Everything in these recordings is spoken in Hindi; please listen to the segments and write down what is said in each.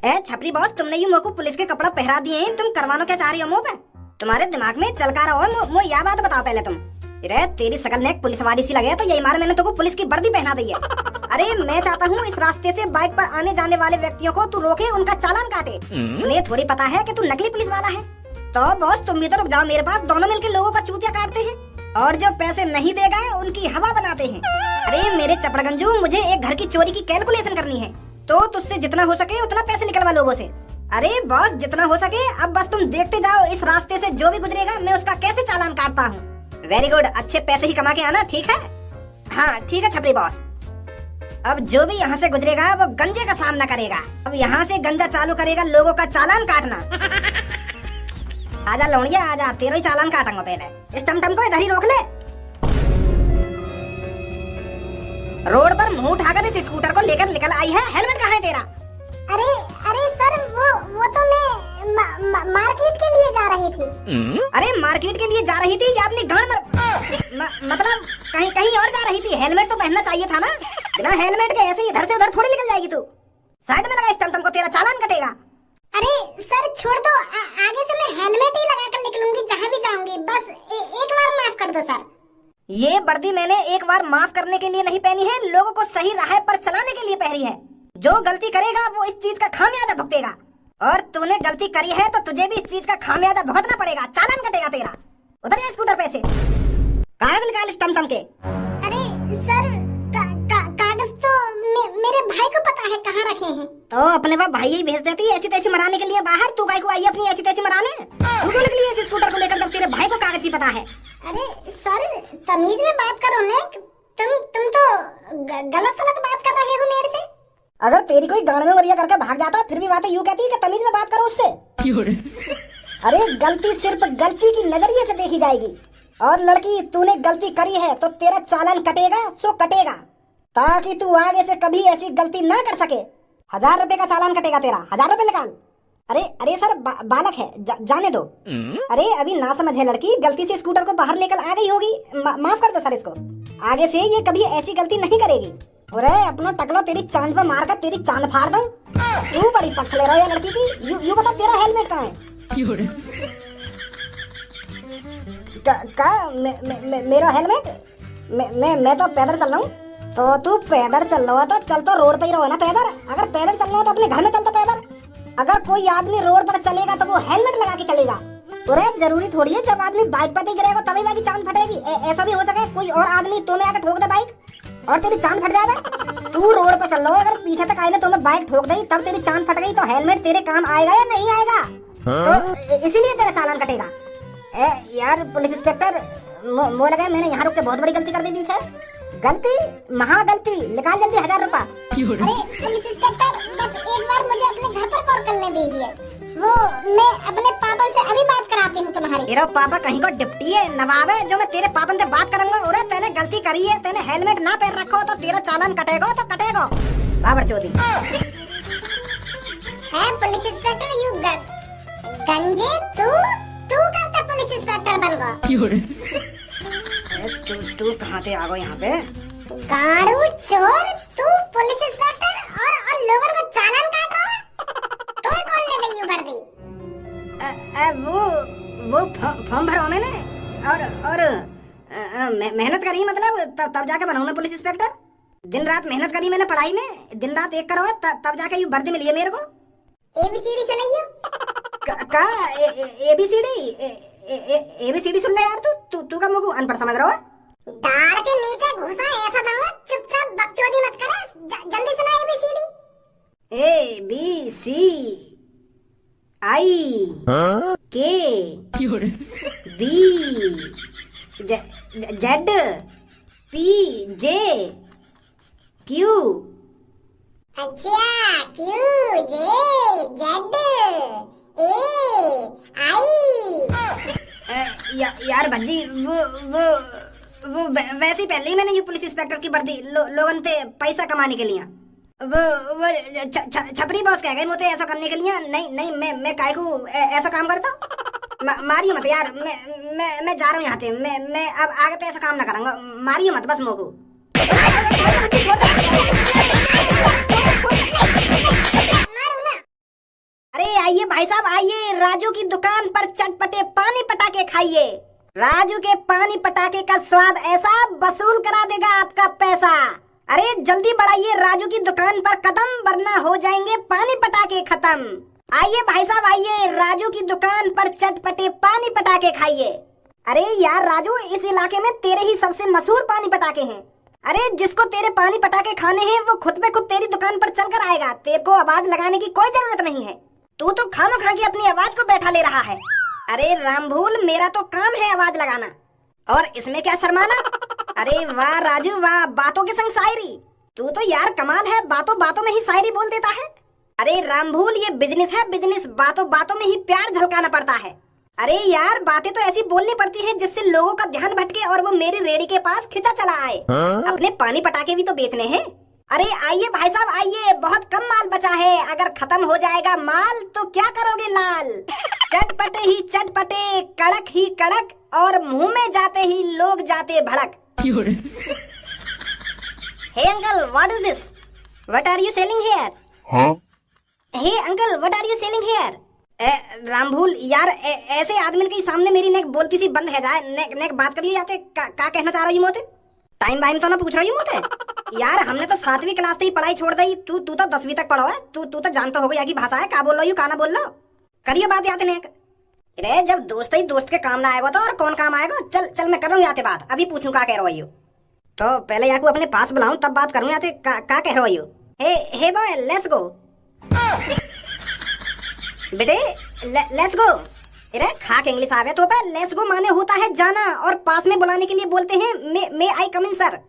ए छपरी बॉस, तुमने ये मुझको पुलिस के कपड़ा पहरा दिए हैं, तुम करवानो क्या चाह रही हो मुंह पे? तुम्हारे दिमाग में चल का रहा हो मो यह बात बताओ पहले तुम। रे तेरी शकल ने पुलिस वाली सी लगे तो यही मार मैंने तुमको पुलिस की वर्दी पहना दी है। अरे मैं चाहता हूँ इस रास्ते से बाइक पर आने जाने वाले व्यक्तियों को तू रोके, उनका चालान काटे। उन्हें थोड़ी पता है कि तू नकली पुलिस वाला है। तो बॉस तुम भी तो रुक जाओ मेरे पास, दोनों मिलकर लोगों का चूतिया काटते हैं और जो पैसे नहीं देगा उनकी हवा बनाते हैं। अरे मेरे चपड़गंजू, मुझे एक घर की चोरी की कैलकुलेशन करनी है, तो तुझसे जितना हो सके उतना पैसे निकलवा लोगों से। अरे बॉस जितना हो सके, अब बस तुम देखते जाओ इस रास्ते से जो भी गुजरेगा मैं उसका कैसे चालान काटता हूँ। वेरी गुड, अच्छे पैसे ही कमा के आना, ठीक है? हाँ ठीक है छपरी बॉस। अब जो भी यहाँ से गुजरेगा वो गंजे का सामना करेगा। अब यहाँ से गंजा चालू करेगा लोगों का चालान काटना। आजा लौड़िया आजा, तेरा ही चालान काटूंगा। पहले इस टमटम को इधर ही रोक ले। रोड पर मुंह उठाकर इस स्कूटर को लेकर निकल आई है, हेलमेट कहाँ है तेरा? अरे अरे सर, वो तो मैं मार्केट के लिए जा रही थी। अरे मार्केट के लिए जा रही थी या अपनी गांव मतलब कहीं कहीं और जा रही थी? हेलमेट तो पहनना चाहिए था ना, बिना हेलमेट के ऐसे इधर से उधर थोड़ी निकल जाएगी तू। साइड में लगा इस टमटम को, तेरा चालान कटेगा। अरे सर छोड़ दो, आगे से मैं हेलमेट ही लगा कर निकलूंगी जहाँ भी जाऊंगी। बस एक बार माफ कर दो सर। ये वर्दी मैंने एक बार माफ करने के लिए नहीं पहनी है, लोगों को सही राह पर चलाने के लिए पहनी है। जो गलती करेगा वो इस चीज का खामियाजा भुगतेगा, और तूने गलती करी है तो तुझे भी इस चीज का खामियाजा भुगतना पड़ेगा। चालान कटेगा तेरा। उधर जा स्कूटर पे से, कागज निकाल इस टमटम के। अरे सर कागज तो मेरे भाई को पता है कहाँ रखे हैं। तो अपने पास भाई ही भेज देती ऐसी तैसी मराने के लिए बाहर। तू को आई अपनी ऐसी तैसी मराने? तू क्यों निकली इस स्कूटर को लेकर जब तेरे भाई को कागज की पता है? अरे सर तमीज में बात करो ने, तुम तो गलत सलत बात कर रहे हो मेरे से। अगर तेरी कोई गाड़ में वरिया करके भाग जाता फिर भी बातें यूं कहती है कि तमीज में बात करो उससे। अरे गलती सिर्फ गलती की नजरिए से देखी जाएगी, और लड़की तूने गलती करी है तो तेरा चालान कटेगा सो कटेगा, ताकि तू आगे से कभी ऐसी गलती ना कर सके। 1000 रुपए का चालान कटेगा तेरा, 1000 रुपए निकाल। अरे अरे सर बालक है, जाने दो। अरे अभी ना समझ है लड़की, गलती से स्कूटर को बाहर लेकर आ गई होगी, माफ कर दो सर इसको। आगे से ये कभी ऐसी गलती नहीं करेगी। अरे अपना टकला तेरी चांद पे मारकर तेरी चांद फाड़ दूं। तू बड़ी पक्ष ले रहा है लड़की की। यू बता तेरा हेलमेट कहाँ है? मेरा हेलमेट? मैं तो पैदल चल रहा हूँ। तो तू पैदल चल रहा हो तो चल तो रोड पे ही रहो ना पैदल। अगर पैदल चलना हो तो अपने घर में चल तो पैदल। अगर कोई आदमी रोड पर चलेगा तो वो हेलमेट लगा के चलेगा। तो जरूरी थोड़ी है जब आदमी बाइक पर गिरेगा तभी बाइक की चांद फटेगी। ऐसा भी हो सके कोई और आदमी तुम्हें आकर ठोक दे बाइक और तेरी चांद फट जाएगा। तू रोड पर चल रहा हो, अगर पीछे तक आए तुम्हें बाइक ठोक दी तब तेरी चांद फट गई तो हेलमेट तेरे काम आएगा या नहीं आएगा? तो इसीलिए तेरा चालान कटेगा। यार पुलिस इंस्पेक्टर, मो लगा मैंने यहाँ रुक के बहुत बड़ी गलती कर दी है। गलती महा गलती, निकाल जल्दी 1000 रुपया। अरे पुलिस इंस्पेक्टर, बस एक बार मुझे अपने घर पर कॉल करने दीजिए, वो मैं अपने पापा से अभी बात कराती हूँ तुम्हारी। तेरा पापा कहीं को डिप्टी है, नवाब है, जो मैं तेरे पापा से बात करूंगा। और तेने गलती करी है, तेने हेलमेट ना पहन रखो तो तेरा चालान कटेगा तो कटेगा। बाबर चोदी है पुलिस इंस्पेक्टर। यू गंजे तू करता पुलिस इंस्पेक्टर बन गया। तू कहाँ से आ गया यहाँ पे? गाड़ू चोर, तू पुलिस इंस्पेक्टर और लोगों को चालान काट रहा है? तो कौन ले गई वर्दी? वो फॉर्म भरा मैंने और मेहनत करी, मतलब तब जाके बना मैं पुलिस इंस्पेक्टर। दिन रात मेहनत करी मैंने, पढ़ाई में दिन रात एक करो तब जाके ये वर्दी मिली है मेरे को। एबीसीडी सुनाइयो। का एबीसीडी सुन ले यार। तू का मुझको अनपढ़ समझ रहा हो? दाढ़ के नीचे घुसा ऐसा दूंगा, चुपचाप बकचोदी मत कर। जल्दी सुना ABCD. A B C I K B Z P J Q. अच्छा, Q J Z A I. यार भज्जी, वो वैसे ही पहले ही मैंने ये पुलिस इंस्पेक्टर की वर्दी लोगों से पैसा कमाने के लिए। वो छपरी बॉस कह गए मुझे ऐसा करने के लिए। नहीं मैं काहे को ऐसा काम करता। मारियो मत यार, मैं जा रहा हूँ यहाँ से। मैं अब आगे तो ऐसा काम ना करूँगा। मारियो मत बस मोको। खाइए। राजू के पानी पटाखे का स्वाद ऐसा वसूल करा देगा आपका पैसा। अरे जल्दी बढ़ाइए राजू की दुकान पर कदम, वरना हो जाएंगे पानी पटाखे खत्म। आइए भाई साहब आइए, राजू की दुकान पर चटपटे पानी पटाखे खाइए। अरे यार राजू, इस इलाके में तेरे ही सबसे मशहूर पानी पटाखे हैं। अरे जिसको तेरे पानी पटाखे खाने हैं वो खुद पे खुद तेरी दुकान पर चलकर आएगा, तेरे को आवाज लगाने की कोई जरूरत नहीं है। तू तो खामखा के अपनी आवाज को बैठा ले रहा है। अरे रामभूल, मेरा तो काम है आवाज लगाना, और इसमें क्या शर्माना। अरे वाह राजू वाह, बातों के संग शायरी। तू तो यार कमाल है, बातों बातों में ही शायरी बोल देता है। अरे रामभूल, ये बिजनेस है बिजनेस, बातों बातों में ही प्यार झलकाना पड़ता है। अरे यार बातें तो ऐसी बोलनी पड़ती है जिससे लोगों का ध्यान भटके और वो मेरी रेडी के पास खिंचा चला आए। अपने पानी पटाखे भी तो बेचने हैं। अरे आइए भाई साहब आइए, बहुत कम माल बचा है, अगर खत्म हो जाएगा माल तो क्या करोगे लाल। चटपटे ही चटपटे, कड़क ही कड़क, और मुंह में जाते ही लोग जाते भड़क। Hey uncle, what is this? What are you selling here? Hey uncle, what are you selling here? Rambhool यार, ऐसे आदमी के सामने मेरी नेक बोलती सी बंद है जाए। नेक बात करिए जाते, का कहना चाह रही मोते? टाइम वाइम तो ना पूछ रही मोते? यार हमने तो 7वीं क्लास से ही पढ़ाई छोड़ दी, तू तो 10वीं तक पढ़ो है। तू तो जानता होगा यहाँ की भाषा है, का बोल रही हूँ का ना बोल लो। करिए बात याते नेक। अरे जब दोस्त ही दोस्त के काम ना आएगा तो और कौन काम आएगा। चल चल मैं कर रहा हूँ याते बात, अभी पूछूं का कह रही हो। तो पहले यहाँ को अपने पास बुलाऊं तब बात करूँ याते, का कह रही हो। हे बॉय, लेट्स गो बेटे, लेट्स गो। अरे खाक इंग्लिश आवे तो पे, लेट्स गो माने होता है जाना, और पास में बुलाने के लिए बोलते हैं मे आई कम इन सर।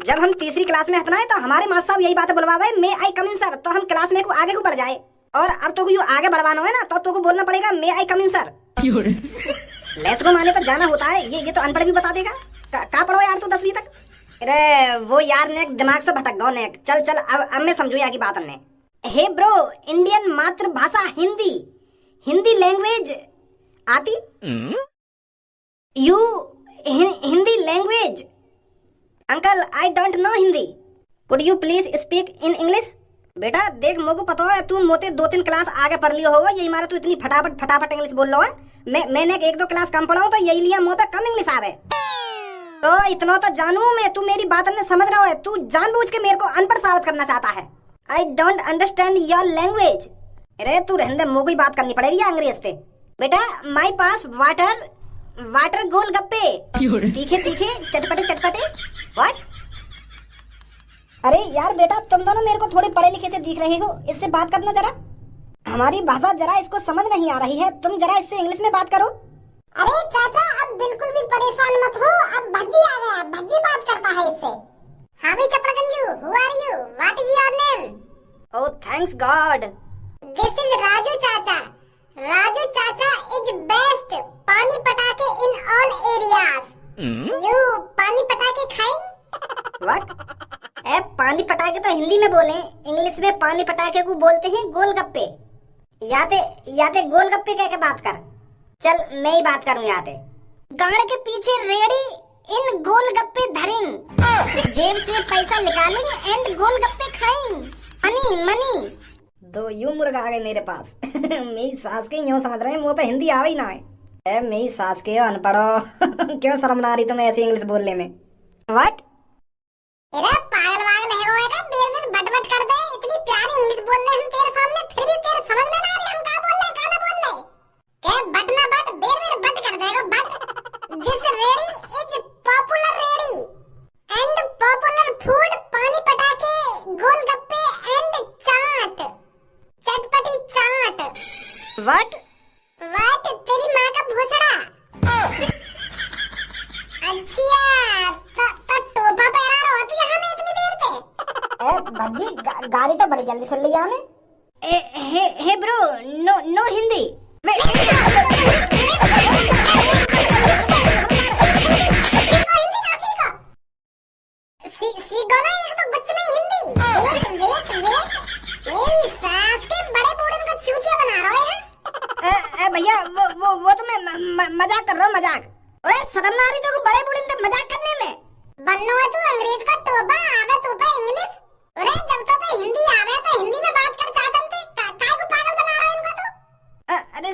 जब हम 3री क्लास में हतना है तो हमारे मास्टर साहब यही बात बुलवावे, मे आई कम इन सर, तो हम क्लास में को आगे को बढ़ जाए। और अब तो यू आगे बढ़वाना है ना, तो को बोलना पड़ेगा मे आई कम इन सर। लेट्स गो माने तो जाना होता है, ये तो अनपढ़ भी बता देगा। का पढ़ो यार तू 10वीं तक? अरे वो यार नेक दिमाग से भटक गो नेक। चल चल अब मैं समझू यहाँ की बात। हमने हे ब्रो, इंडियन मातृभाषा हिंदी, हिंदी लैंग्वेज आती? You Hindi language? Uncle I don't know Hindi, could you please speak in English? बेटा देख, मोको पता है तू मोते 2-3 क्लास आगे पढ़ लियो होगा, यही मारे तू इतनी फटाफट इंग्लिश बोल रहा है। मैंने 1-2 क्लास कम पढ़ा हूँ तो यही लिया मुँह पे कम इंग्लिश आवे। तो इतना तो जानू मैं, तू मेरी बात ने समझ रहा है, तू जानबूझ के मेरे को अनपढ़ साबित करना चाहता है। I don't understand your language. अरे तू रहने दे, मोको ही बात करनी पड़ेगी अंग्रेज से। बेटा माई पास वाटर गोलगप्पे, तीखे तीखे चटपटे चटपटे। व्हाट? अरे यार बेटा, तुम दोनों मेरे को थोड़े पढ़े लिखे से दिख रहे हो, इससे बात करना जरा। हमारी भाषा जरा इसको समझ नहीं आ रही है, तुम जरा इससे इंग्लिश में बात करो। अरे चाचा, अब बिल्कुल भी परेशान मत हो, अब भज्जी आ गया, भज्जी बात करता है इससे। हाँ भी चपड़गंजू, who are you, what is your name? Oh thanks God. This is Raju chacha. Raju चाचा इज बेस्ट पानी पटाखे इन ऑल एरियाज। यू पानी पटाखे खाएं? व्हाट? पानी पटाखे तो हिंदी में बोले, इंग्लिश में पानी पटाखे को बोलते हैं गोलगप्पे। याते गोलगप्पे कह के बात कर। चल मैं ही बात करूं याते। गाड़ी के पीछे रेडी इन गोलगप्पे धरें, जेब से पैसा निकालें एंड गोलगप्पे खाएं। Money money. दो यूं मुर्गा आ गए मेरे पास। मेरी सास के यूं समझ रहे हैं मुंह पे हिंदी आवे ही ना है। मेरी सास के अनपढ़ो। क्यों शर्म ना आ रही तुम्हें ऐसी इंग्लिश बोलने में? व्हाट? अरे पागल वागल है होएगा, देर बट कर दे, इतनी प्यारी इंग्लिश बोल रहे हम तेरे सामने, फिर भी तेरे समझ में ना आ रही हम क्या बोल रहे का ना बोल रहे। क्या बट ना बट, बेर बट कर देगा but. This ready is popular ready and popular food पानी पटाखे गोलगप्पे एंड चाट, चटपटी चाट। व्हाट? व्हाट तेरी माँ का भूसड़ा। अच्छा तो टोपा पहना रहा हो तू यहाँ में इतनी देर से? भज्जी गाड़ी तो बड़ी जल्दी सुन ली आपने। Hey bro, no Hindi. सीखो ना, एक तो बच्चे में हिंदी। वेट मेरी सास के बड़े बूढ़े को चूतिया बना रहा है। भैया वो तो मैं मजाक कर रहा हूँ, मजाक। अरे शर्म ना आ रही तो बड़े बूढ़े से मजाक करने में? बन्नो है तू अंग्रेज का टोपा, आवे तो पे इंग्लिश। अरे जब तो पे हिंदी आवे तो हिंदी में बात कर चाहते थे, काय को पागल बना रहा है इनको तो। अरे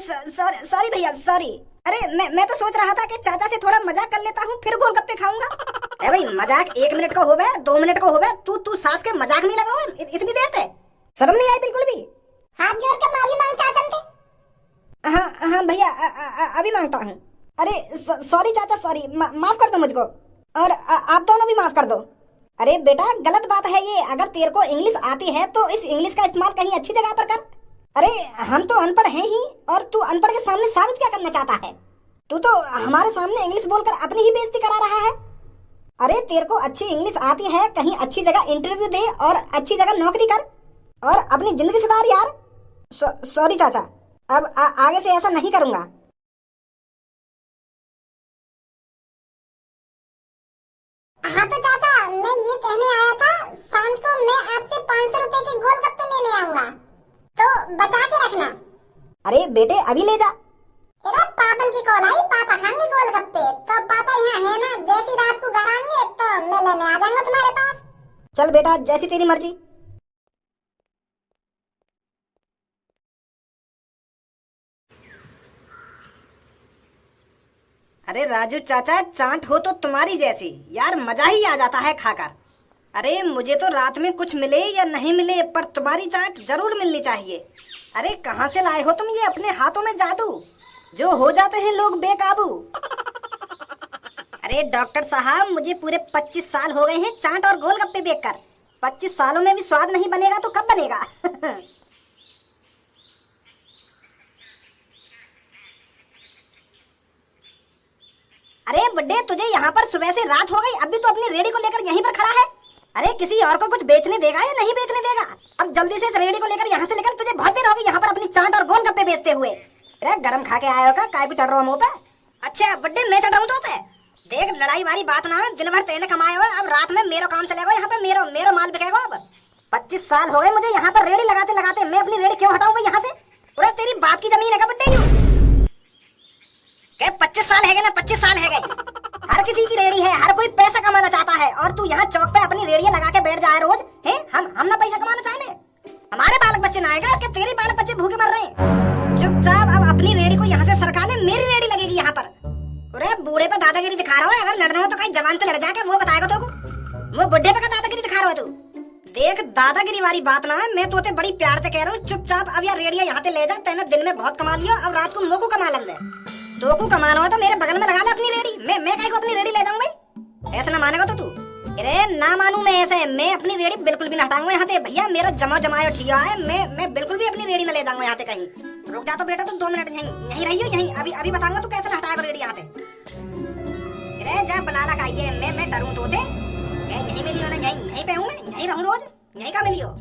सॉरी भैया सॉरी। अरे मैं तो सोच रहा था कि चाचा से थोड़ा मजाक कर लेता हूँ, फिर गोलगप्पे खाऊंगा। अरे भाई मजाक 1 मिनट का होवे, 2 मिनट का होवे, तू सास के मजाक नहीं लग रहा है इतनी देर से? शर्म नहीं आई बिल्कुल भी? हाथ जोड़ कर माफी मांग चाचा से। हाँ भैया, अभी मांगता हूँ। अरे सॉरी चाचा, सॉरी, माफ कर दो मुझको, और आप दोनों भी माफ कर दो। अरे बेटा गलत बात है ये, अगर तेरे को इंग्लिश आती है तो इस इंग्लिश का इस्तेमाल कहीं अच्छी जगह पर कर। अरे हम तो अनपढ़ हैं ही, और तू अनपढ़ के सामने साबित क्या करना चाहता है? तू तो हमारे सामने इंग्लिश बोलकर अपनी ही बेइज्जती करा रहा है। अरे तेरे को अच्छी इंग्लिश आती है, कहीं अच्छी जगह इंटरव्यू दे और अच्छी जगह नौकरी कर और अपनी जिंदगी सुधार यार। सॉरी चाचा, अब आगे से ऐसा नहीं करूंगा। हाँ तो चाचा, मैं ये कहने आया था, सांझ को मैं आपसे 500 रुपए के गोलगप्पे लेने आऊंगा, तो बचा के रखना। अरे बेटे अभी ले जा। अरे पापन की कॉल आई, पापा खाएंगे गोलगप्पे, तो पापा यहाँ है ना, जैसी रात को घर आएंगे तो मैं लेने आ जाऊंगा तुम्हारे पास। चल बेटा, जैसी तेरी मर्जी। अरे राजू चाचा, चाट हो तो तुम्हारी जैसी यार, मजा ही आ जाता है खाकर। अरे मुझे तो रात में कुछ मिले या नहीं मिले, पर तुम्हारी चाट जरूर मिलनी चाहिए। अरे कहाँ से लाए हो तुम ये अपने हाथों में जादू, जो हो जाते हैं लोग बेकाबू? अरे डॉक्टर साहब, मुझे पूरे 25 साल हो गए हैं चाट और गोलगप्पे देखकर। 25 सालों में भी स्वाद नहीं बनेगा तो कब बनेगा? अरे बुड्ढे, तुझे यहाँ पर सुबह से रात हो गई, अभी तो अपनी रेडी को लेकर यहीं पर खड़ा है। अरे किसी और को कुछ बेचने देगा या नहीं बेचने देगा? अब जल्दी से इस रेडी को लेकर यहाँ से निकल, तुझे बहुत देर होगी यहाँ पर अपनी चाट और गोलगप्पे बेचते हुए। अरे गरम खा के आया होगा, काय को चढ़ रहा मुंह पे? अच्छा बुड्ढे, मैं चढ़ाऊं तो पे? देख लड़ाई वाली बात ना, दिन भर तेने कमाए हो, अब रात में मेरो काम चलेगा, यहाँ पे मेरो माल बिकेगा। अब 25 साल हो गए मुझे यहाँ पर रेडी लगाते लगाते, मैं अपनी रेडी क्यों हटाऊंगा यहाँ से? पूरा तेरी बाप की जमीन है क्या बुड्ढे? यूं 25 साल है ना, 25 साल है गए। हर किसी की रेडी है, हर कोई पैसा कमाना चाहता है, और तू यहाँ चौक पे अपनी रेडियां लगा के बैठ जाए रोज है? हम ना पैसा कमाना चाहते, हमारे बालक बच्चे ना आएगा कि तेरे बालक बच्चे भूखे मर रहे हैं। चुपचाप अब अपनी रेडी को यहाँ से सरका ले, मेरी रेडी लगेगी यहाँ पर। अरे बूढ़े पे दादागिरी दिखा रहा हो, अगर लड़ना हो तो कहीं जवान से लड़ जाके वो बताएगा तो वो बुढ़े पे का दादागिरी दिखा रहा हो तू? देख दादागिरी वाली बात ना है, मैं तो बड़ी प्यार से कह रहा हूँ, चुपचाप अब यार रेडियां यहाँ से ले जा। तेने दिन में बहुत कमा लिया, अब रात को मोको कमा लेंगे। दो को कमाना हो तो मेरे बगल में लगा ले अपनी रेडी, मैं काहे को अपनी रेडी ले जाऊं भाई? ऐसा ना मानेगा तो तू? अरे ना मानू मैं ऐसे, मैं अपनी रेडी बिल्कुल भी ना हटाऊंगा यहाँ से भैया, मेरा जमायो ठिया है, मैं बिल्कुल भी अपनी रेडी ना ले जाऊंगा यहाँ से कहीं। रुक जा तो बेटा, तू 2 मिनट यहीं रहियो, यहीं अभी बताऊंगा तू कैसे ना हटाएगा रेडी यहाँ से। अरे जा बनाना खाइए, मैं डरूं तो दे, यहीं मिली हो ना, यहीं पे हूँ मैं, यहीं रहूं रोज, यहीं का मिली हो।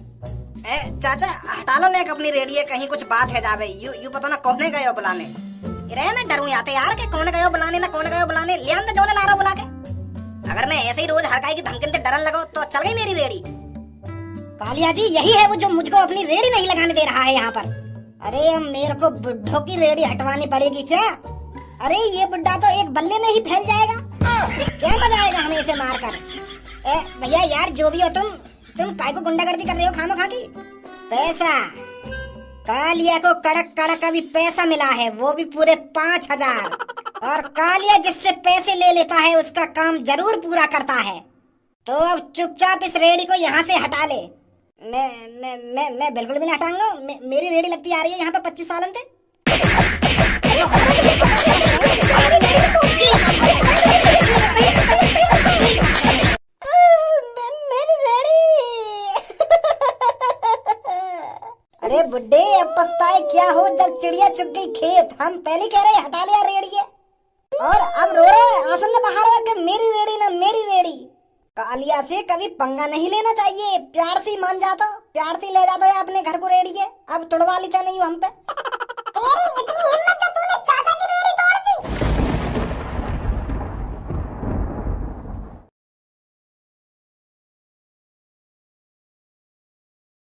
चाचा हटा लो ना अपनी रेडी, कहीं कुछ बात है जावे, यू पता ना कौन गए हो बुलाने। अरे मैं डरूं आते यार कि कौन गयो बुलाने ना कौन गयो बुलाने, ले आंदे जो ला रहा बुला के। अगर मैं ऐसे ही रोज हरकाई की धमकी से डरन लगो तो चल गई मेरी रेडी। कालिया जी, यही है वो जो मुझको अपनी रेडी नहीं लगाने दे रहा है यहाँ पर। अरे मेरे को बुड्ढों की रेडी हटवानी पड़ेगी क्या? अरे ये बुड्ढा तो एक बल्ले में ही फैल जाएगा, क्या मजा आएगा हमें इसे मार कर। भैया यार जो भी हो तुम काय को गुंडागर्दी कर रहे हो खामो खा की? पैसा कालिया को कड़क अभी पैसा मिला है, वो भी पूरे 5000, और कालिया जिससे पैसे ले लेता है उसका काम जरूर पूरा करता है। तो अब चुपचाप इस रेडी को यहाँ से हटा ले। मैं बिल्कुल भी नहीं हटाऊंगा, मेरी रेडी लगती आ रही है यहाँ पे 25 सालन से। अरे बुड्ढे, अब पछताए क्या हो जब चिड़िया चुग गई खेत। हम पहले कह रहे हटा लिया रेडी है, और अब रो रहे आंसू ने बहा रहा कि मेरी रेडी ना मेरी रेडी। कालिया से कभी पंगा नहीं लेना चाहिए, प्यार से मान जाता, प्यार से ले जाता है अपने घर को रेडी है। अब तुड़वा लेता नहीं हो हम पे।